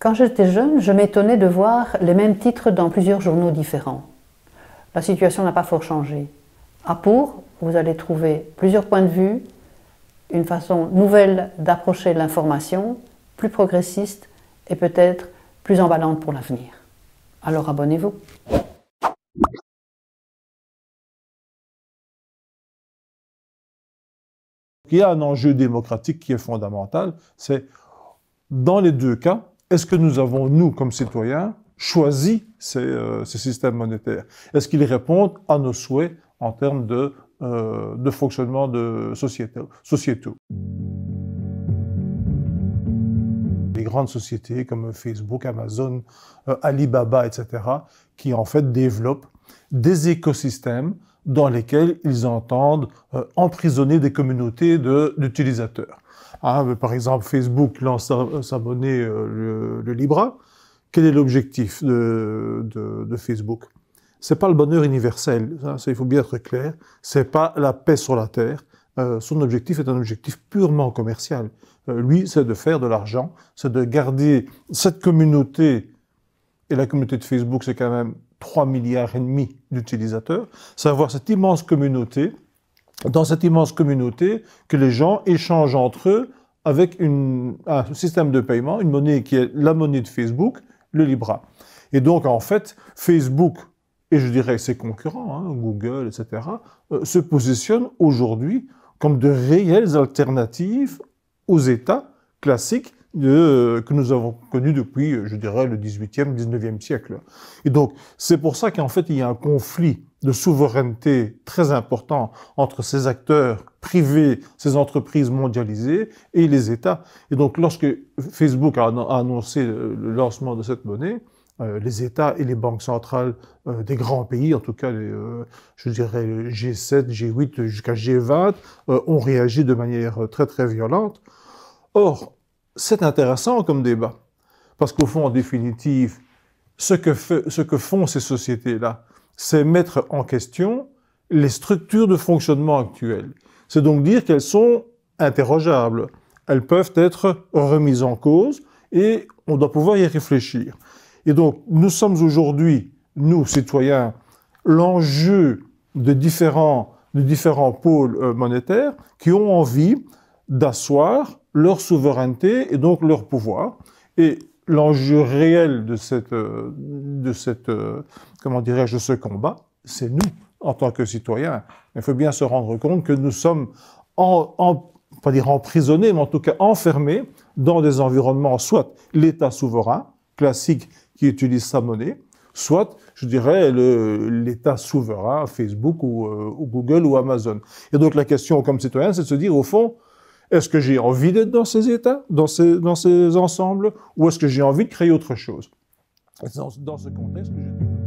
Quand j'étais jeune, je m'étonnais de voir les mêmes titres dans plusieurs journaux différents. La situation n'a pas fort changé. À Pour, vous allez trouver plusieurs points de vue, une façon nouvelle d'approcher l'information, plus progressiste et peut-être plus emballante pour l'avenir. Alors abonnez-vous. Il y a un enjeu démocratique qui est fondamental, c'est dans les deux cas, est-ce que nous avons, nous, comme citoyens, choisi ces systèmes monétaires? Est-ce qu'ils répondent à nos souhaits en termes de fonctionnement de sociétaux? Les grandes sociétés comme Facebook, Amazon, Alibaba, etc., qui en fait développent des écosystèmes dans lesquels ils entendent emprisonner des communautés d'utilisateurs. Par exemple, Facebook lance sa monnaie, le Libra. Quel est l'objectif de Facebook? C'est pas le bonheur universel, ça, il faut bien être clair. C'est pas la paix sur la terre. Son objectif est un objectif purement commercial. Lui, c'est de faire de l'argent, c'est de garder cette communauté, et la communauté de Facebook, c'est quand même 3,5 milliards d'utilisateurs, c'est avoir cette immense communauté, dans cette immense communauté, que les gens échangent entre eux avec un système de paiement, une monnaie qui est la monnaie de Facebook, le Libra. Et donc, en fait, Facebook, et je dirais ses concurrents, Google, etc., se positionnent aujourd'hui comme de réelles alternatives aux États classiques que nous avons connus depuis, je dirais, le XVIIIe, XIXe siècle. Et donc, c'est pour ça qu'en fait, il y a un conflit de souveraineté très important entre ces acteurs privés, ces entreprises mondialisées et les États. Et donc, lorsque Facebook a annoncé le lancement de cette monnaie, les États et les banques centrales des grands pays, en tout cas, je dirais G7, G8 jusqu'à G20, ont réagi de manière très très violente. Or, c'est intéressant comme débat, parce qu'au fond, en définitive, ce que font ces sociétés-là, c'est mettre en question les structures de fonctionnement actuelles. C'est donc dire qu'elles sont interrogeables, elles peuvent être remises en cause et on doit pouvoir y réfléchir. Et donc, nous sommes aujourd'hui, nous, citoyens, l'enjeu de différents pôles monétaires qui ont envie d'asseoir leur souveraineté et donc leur pouvoir. Et l'enjeu réel de comment dirais-je, de ce combat, c'est nous, en tant que citoyens. Il faut bien se rendre compte que nous sommes pas dire emprisonnés, mais en tout cas enfermés dans des environnements, soit l'État souverain, classique, qui utilise sa monnaie, soit, je dirais, l'État souverain, Facebook ou Google ou Amazon. Et donc la question comme citoyen, c'est de se dire, au fond, est-ce que j'ai envie d'être dans ces États, dans ces ensembles, ou est-ce que j'ai envie de créer autre chose? C'est dans ce contexte que je dis...